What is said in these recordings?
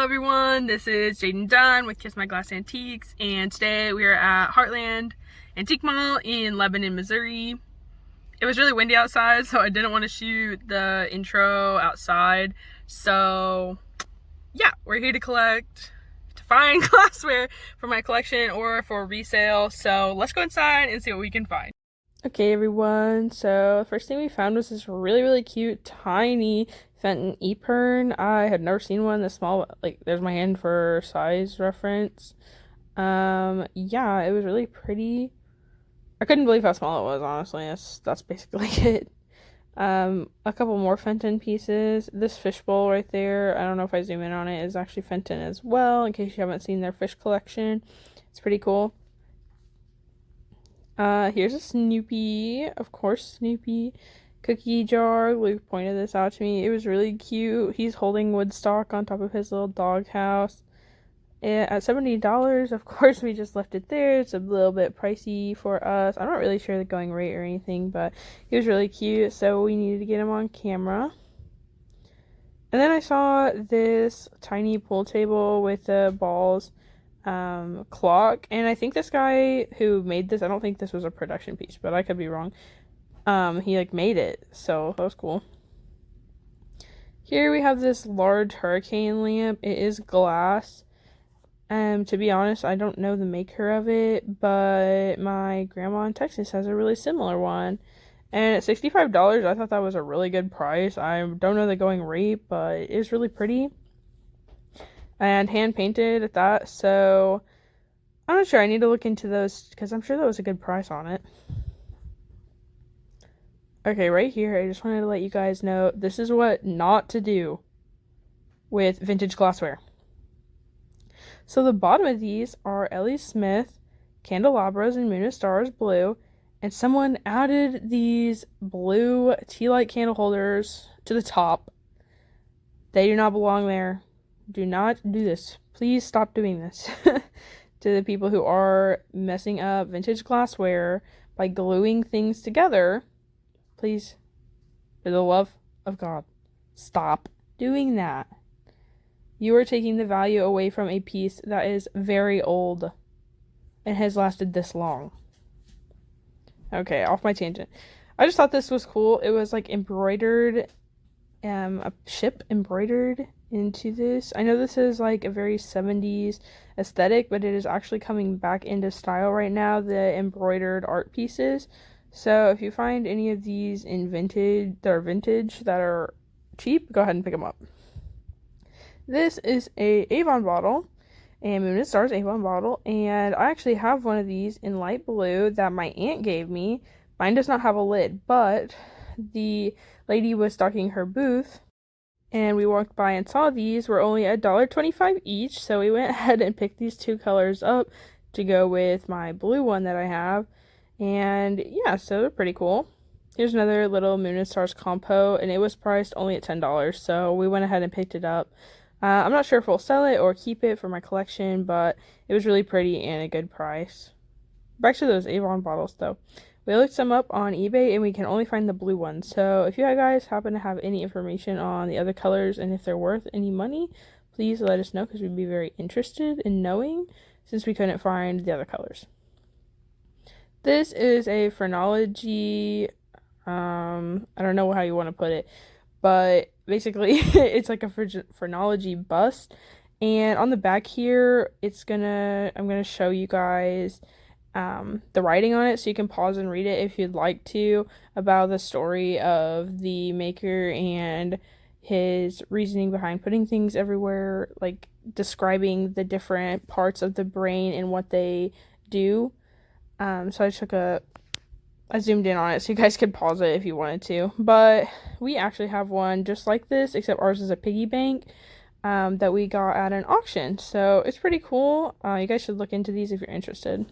everyone, this is Jaden Dunn with Kiss My Glass Antiques, and today we are at Heartland Antique Mall in Lebanon, Missouri. It was really windy outside, so I didn't want to shoot the intro outside. So yeah, we're here to find glassware for my collection or for resale. So let's go inside and see what we can find. Okay everyone, so the first thing we found was this really cute tiny Fenton Epergne. I had never seen one this small. Like, there's my hand for size reference. Yeah, it was really pretty. I couldn't believe how small it was, honestly. That's basically it. A couple more Fenton pieces. This fishbowl right there, I don't know if I zoom in on it, is actually Fenton as well, in case you haven't seen their fish collection. It's pretty cool. Here's a Snoopy, of course, Snoopy cookie jar. Luke pointed this out to me. It was really cute. He's holding Woodstock on top of his little doghouse. At $70, of course, we just left it there. It's a little bit pricey for us. I'm not really sure the going rate or anything, but he was really cute, so we needed to get him on camera. And then I saw this tiny pool table with the balls clock, and I think this guy who made this, I don't think this was a production piece, but I could be wrong. He made it, so that was cool. Here we have this large hurricane lamp. It is glass. To be honest, I don't know the maker of it, but my grandma in Texas has a really similar one. And at $65, I thought that was a really good price. I don't know the going rate, but it is really pretty. And hand painted at that, so I'm not sure. I need to look into those because I'm sure that was a good price on it. Okay, right here, I just wanted to let you guys know this is what not to do with vintage glassware. So the bottom of these are Ellie Smith candelabras in Moon and Stars blue, and someone added these blue tea light candle holders to the top. They do not belong there. Do not do this. Please stop doing this. To the people who are messing up vintage glassware by gluing things together, please, for the love of God, stop doing that. You are taking the value away from a piece that is very old and has lasted this long. Okay, off my tangent. I just thought this was cool. It was embroidered, a ship embroidered into this. I know this is a very 70s aesthetic, but it is actually coming back into style right now, the embroidered art pieces. So if you find any of these in vintage that are cheap, go ahead and pick them up. This is a Avon bottle, a Moon and Stars Avon bottle, and I actually have one of these in light blue that my aunt gave me. Mine does not have a lid, but the lady was stocking her booth, and we walked by and saw these were only $1.25 each, so we went ahead and picked these two colors up to go with my blue one that I have. And yeah, so they're pretty cool. Here's another little Moon and Stars compo, and it was priced only at $10, so we went ahead and picked it up. I'm not sure if we'll sell it or keep it for my collection, but it was really pretty and a good price. Back to those Avon bottles though. We looked some up on eBay and we can only find the blue ones. So if you guys happen to have any information on the other colors and if they're worth any money, please let us know because we'd be very interested in knowing since we couldn't find the other colors. This is a phrenology, I don't know how you want to put it, but basically it's like a phrenology bust. And on the back here, I'm gonna show you guys the writing on it, so you can pause and read it if you'd like to, about the story of the maker and his reasoning behind putting things everywhere, describing the different parts of the brain and what they do. So I zoomed in on it so you guys could pause it if you wanted to. But we actually have one just like this, except ours is a piggy bank that we got at an auction. So it's pretty cool. You guys should look into these if you're interested.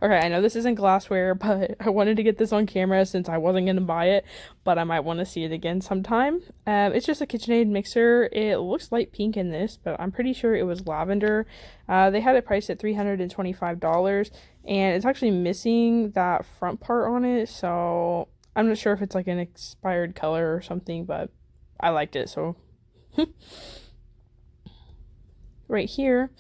Okay, I know this isn't glassware, but I wanted to get this on camera since I wasn't going to buy it, but I might want to see it again sometime. It's just a KitchenAid mixer. It looks light pink in this, but I'm pretty sure it was lavender. They had it priced at $325, and it's actually missing that front part on it, so I'm not sure if it's an expired color or something, but I liked it, so right here,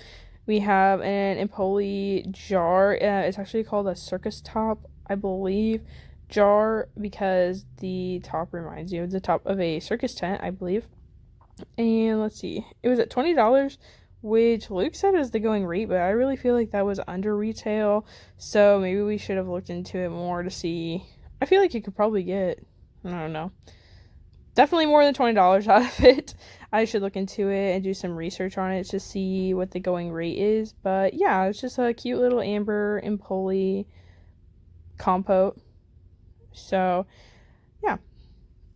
we have an Empoli jar. It's actually called a circus top, I believe, jar because the top reminds you of the top of a circus tent, I believe. And let's see, it was at $20, which Luke said is the going rate, but I really feel like that was under retail. So maybe we should have looked into it more to see. I feel like you could probably get, I don't know, definitely more than $20 out of it. I should look into it and do some research on it to see what the going rate is. But yeah, it's just a cute little amber Empoli compote. So yeah.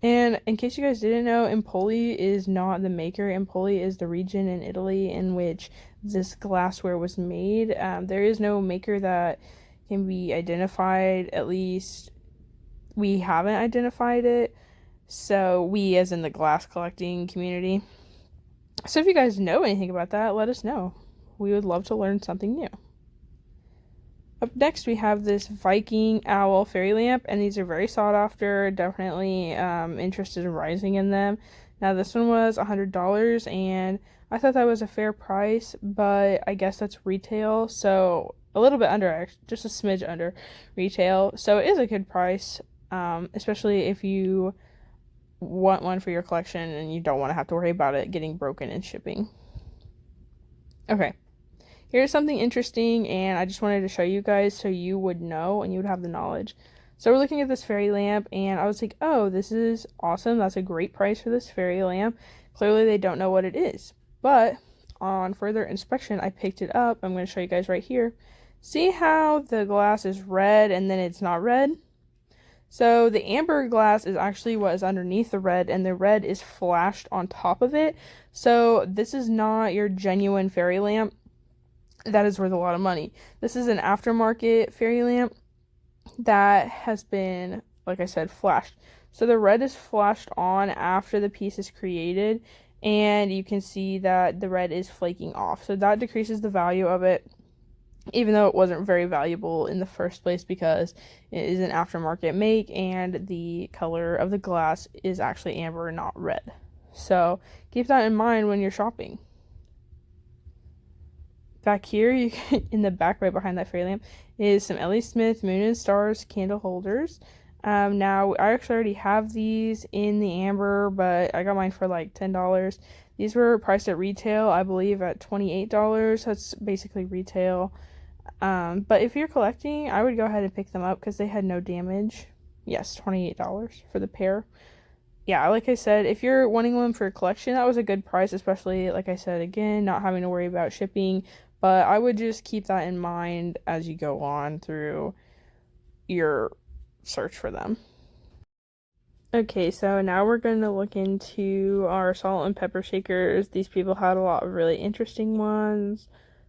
And in case you guys didn't know, Empoli is not the maker. Empoli is the region in Italy in which this glassware was made. There is no maker that can be identified. At least we haven't identified it. So we, as in the glass collecting community. So if you guys know anything about that, let us know. We would love to learn something new. Up next, we have this Viking owl fairy lamp, and these are very sought after. Definitely interested in rising in them. Now, this one was $100, and I thought that was a fair price, but I guess that's retail, so a little bit under, just a smidge under retail. So it is a good price, especially if you want one for your collection and you don't want to have to worry about it getting broken and shipping. Okay. Here's something interesting, and I just wanted to show you guys so you would know and you would have the knowledge. So we're looking at this fairy lamp, and I was like, oh, this is awesome. That's a great price for this fairy lamp. Clearly, they don't know what it is. But on further inspection, I picked it up. I'm going to show you guys right here. See how the glass is red and then it's not red? So the amber glass is actually what is underneath the red, and the red is flashed on top of it. So this is not your genuine fairy lamp. That is worth a lot of money. This is an aftermarket fairy lamp that has been, like I said, flashed. So the red is flashed on after the piece is created, and you can see that the red is flaking off. So that decreases the value of it, even though it wasn't very valuable in the first place because it is an aftermarket make and the color of the glass is actually amber, not red. So keep that in mind when you're shopping. Back here, in the back right behind that fairy lamp, is some Ellie Smith Moon and Stars candle holders. Now, I actually already have these in the amber, but I got mine for like $10. These were priced at retail, I believe, at $28. That's basically retail. But if you're collecting, I would go ahead and pick them up because they had no damage. Yes, $28 for the pair. Yeah, like I said, if you're wanting one for a collection, that was a good price, especially, like I said, again, not having to worry about shipping. But I would just keep that in mind as you go on through your search for them. Okay, so now we're going to look into our salt and pepper shakers. These people had a lot of really interesting ones.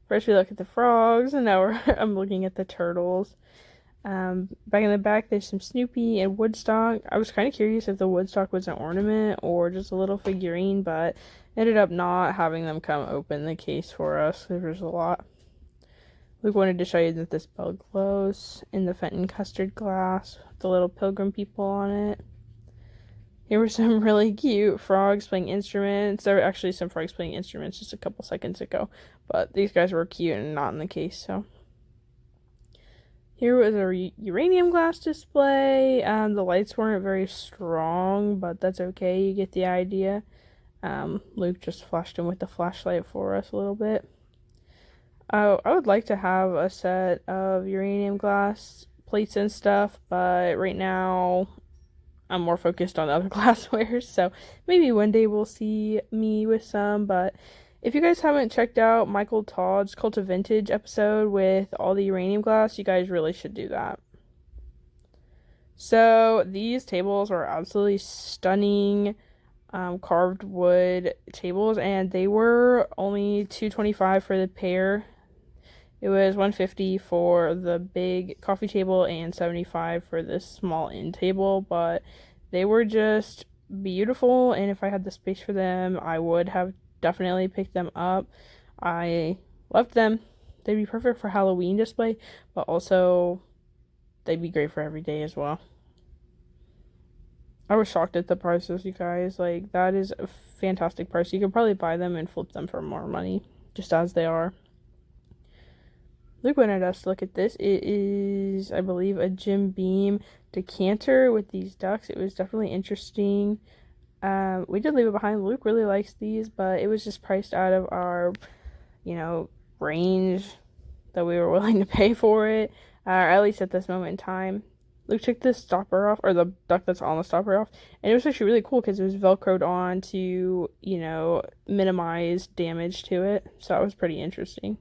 First we look at the frogs, and now I'm looking at the turtles. Back in the back, there's some Snoopy and Woodstock. I was kind of curious if the Woodstock was an ornament or just a little figurine, but ended up not having them come open the case for us. There was a lot. We wanted to show you that this bug glows in the Fenton custard glass with the little pilgrim people on it. Here were some really cute frogs playing instruments. There were actually some frogs playing instruments just a couple seconds ago, but these guys were cute and not in the case, so. Here was a uranium glass display. The lights weren't very strong, but that's okay. You get the idea. Luke just flashed him with the flashlight for us a little bit. I would like to have a set of uranium glass plates and stuff, but right now I'm more focused on other glassware, so maybe one day we'll see me with some, but if you guys haven't checked out Michael Todd's Cult of Vintage episode with all the uranium glass, you guys really should do that. So these tables are absolutely stunning carved wood tables, and they were only $225 for the pair. It was $150 for the big coffee table and $75 for this small end table, but they were just beautiful, and if I had the space for them, I would have definitely picked them up. I loved them. They'd be perfect for Halloween display, but also they'd be great for every day as well. I was shocked at the prices, you guys. Like, that is a fantastic price. You could probably buy them and flip them for more money. just as they are. Luke wanted us to look at this. It is, I believe, a Jim Beam decanter with these ducks. It was definitely interesting. We did leave it behind. Luke really likes these, but it was just priced out of our, range that we were willing to pay for it, or at least at this moment in time. Luke took the stopper off, or the duck that's on the stopper off, and it was actually really cool because it was velcroed on to, minimize damage to it. So that was pretty interesting.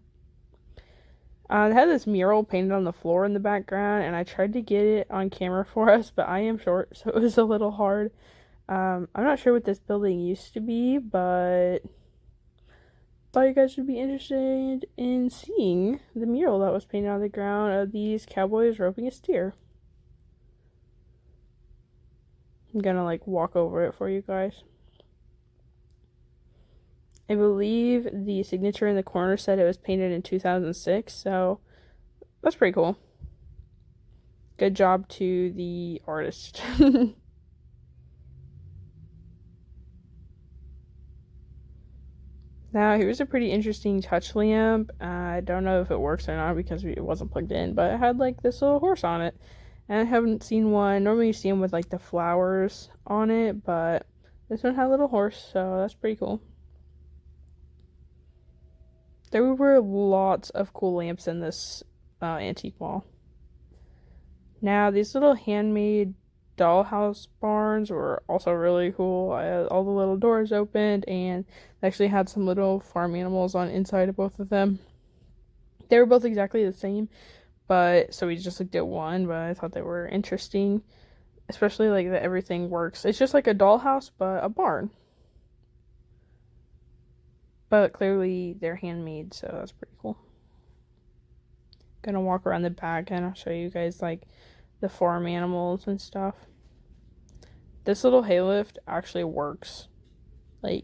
It had this mural painted on the floor in the background, and I tried to get it on camera for us, but I am short, so it was a little hard. I'm not sure what this building used to be, but thought you guys would be interested in seeing the mural that was painted on the ground of these cowboys roping a steer. I'm gonna walk over it for you guys. I believe the signature in the corner said it was painted in 2006, so that's pretty cool. Good job to the artist. Now, here's a pretty interesting touch lamp. I don't know if it works or not because it wasn't plugged in, but it had this little horse on it. And I haven't seen one. Normally you see them with the flowers on it, but this one had a little horse, so that's pretty cool. There were lots of cool lamps in this antique mall. Now, these little handmade dollhouse barns were also really cool. All the little doors opened, and they actually had some little farm animals on inside of both of them. They were both exactly the same, but so we just looked at one, but I thought they were interesting, especially that everything works. It's just like a dollhouse, but a barn. But clearly they're handmade, so that's pretty cool. Gonna walk around the back and I'll show you guys the farm animals and stuff. This little hay lift actually works.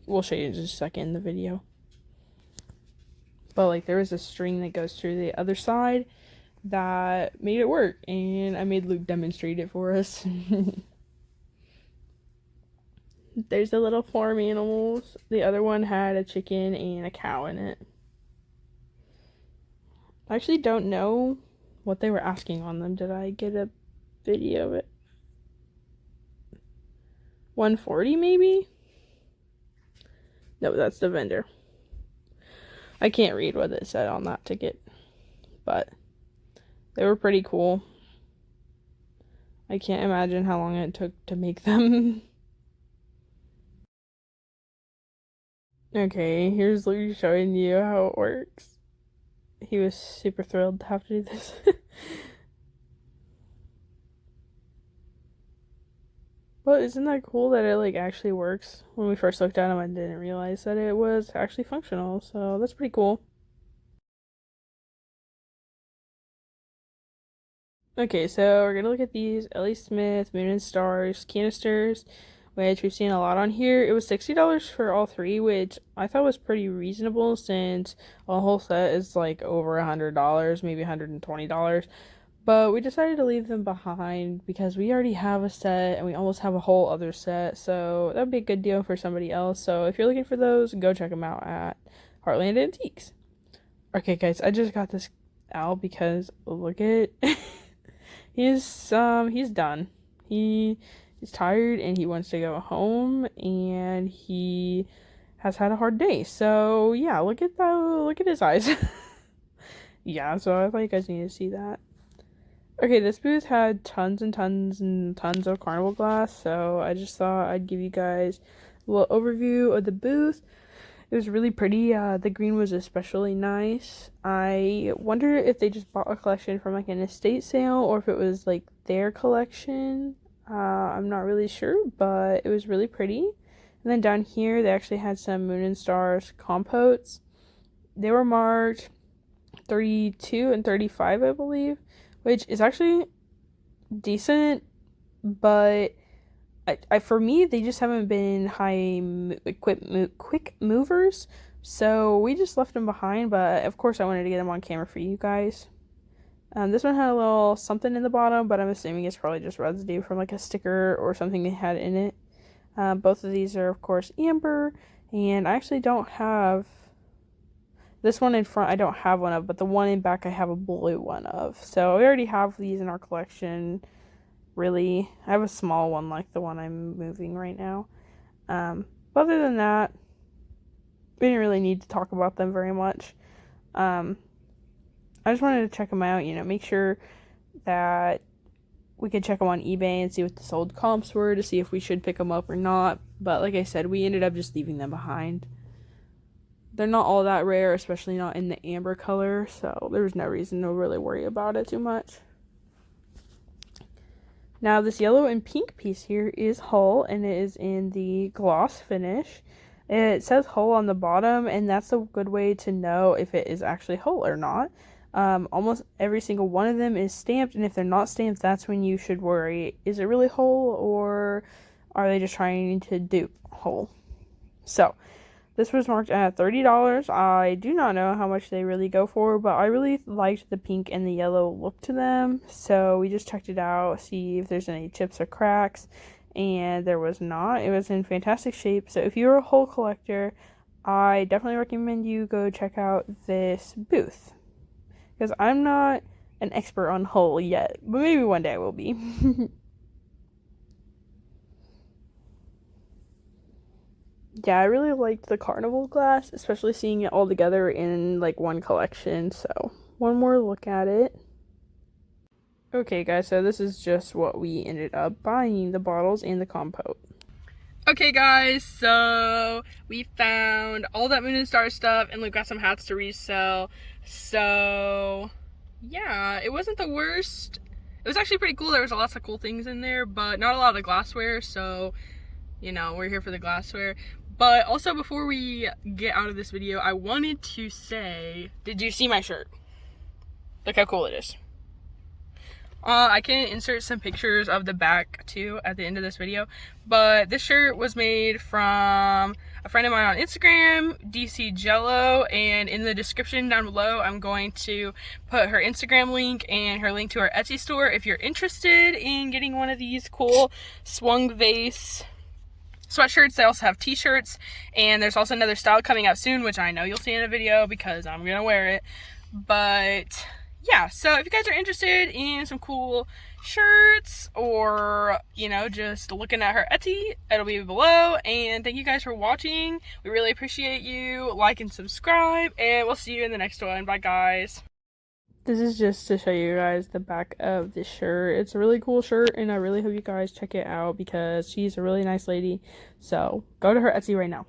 We'll show you in just a second in the video. But there is a string that goes through the other side that made it work, and I made Luke demonstrate it for us. There's the little farm animals. The other one had a chicken and a cow in it. I actually don't know what they were asking on them. Did I get a video of it? 140 maybe? No, that's the vendor. I can't read what it said on that ticket, but they were pretty cool. I can't imagine how long it took to make them. Okay, here's Luke showing you how it works. He was super thrilled to have to do this. Well, isn't that cool that it actually works? When we first looked at him, I didn't realize that it was actually functional, so that's pretty cool. Okay, so we're gonna look at these Ellie Smith Moon and Stars canisters, which we've seen a lot on here. It was $60 for all three, which I thought was pretty reasonable since a whole set is over $100, maybe $120. But we decided to leave them behind because we already have a set and we almost have a whole other set, so that would be a good deal for somebody else. So if you're looking for those, go check them out at Heartland Antiques. Okay, guys, I just got this out because look at he's done. He's tired and he wants to go home, and he has had a hard day. So yeah, look at his eyes. Yeah, so I thought you guys need to see that. Okay, this booth had tons and tons and tons of Carnival glass, so I just thought I'd give you guys a little overview of the booth. It was really pretty. The green was especially nice. I wonder if they just bought a collection from an estate sale or if it was their collection. I'm not really sure, but it was really pretty. And then down here, they actually had some Moon and Stars compotes. They were marked 32 and 35, I believe, which is actually decent, but for me, they just haven't been quick movers, so we just left them behind, but of course I wanted to get them on camera for you guys. This one had a little something in the bottom, but I'm assuming it's probably just residue from a sticker or something they had in it. Both of these are, of course, amber, and I actually don't have This one in front I don't have one of, but the one in back I have a blue one of. So we already have these in our collection. Really, I have a small one like the one I'm moving right now. But other than that, we didn't really need to talk about them very much. I just wanted to check them out, make sure that we could check them on eBay and see what the sold comps were to see if we should pick them up or not. But like I said, we ended up just leaving them behind. They're not all that rare, especially not in the amber color, so there was no reason to really worry about it too much. Now this yellow and pink piece here is Hull, and it is in the gloss finish. It says Hull on the bottom, and that's a good way to know if it is actually Hull or not. Almost every single one of them is stamped, and if they're not stamped, that's when you should worry. Is it really Hull, or are they just trying to dupe Hull? So, this was marked at $30. I do not know how much they really go for, but I really liked the pink and the yellow look to them. So we just checked it out, see if there's any chips or cracks, and there was not. It was in fantastic shape. So if you're a Hull collector, I definitely recommend you go check out this booth. Because I'm not an expert on Hull yet, but maybe one day I will be. Yeah, I really liked the Carnival glass, especially seeing it all together in like one collection. So, one more look at it. Okay, guys, so this is just what we ended up buying, the bottles and the compote. Okay, guys, so we found all that Moon and Star stuff, and we've got some hats to resell. So, yeah, it wasn't the worst. It was actually pretty cool. There was lots of cool things in there, but not a lot of glassware, so, we're here for the glassware. But also, before we get out of this video, I wanted to say, did you see my shirt? Look how cool it is. I can insert some pictures of the back too at the end of this video, but this shirt was made from a friend of mine on Instagram, DcJello, and in the description down below I'm going to put her Instagram link and her link to our Etsy store if you're interested in getting one of these cool swung vase sweatshirts. They also have t-shirts, and there's also another style coming out soon, which I know you'll see in a video because I'm gonna wear it. But yeah, so if you guys are interested in some cool shirts or, just looking at her Etsy, it'll be below. And thank you guys for watching. We really appreciate you. Like and subscribe, and we'll see you in the next one. Bye, guys. This is just to show you guys the back of this shirt. It's a really cool shirt, and I really hope you guys check it out because she's a really nice lady. So go to her Etsy right now.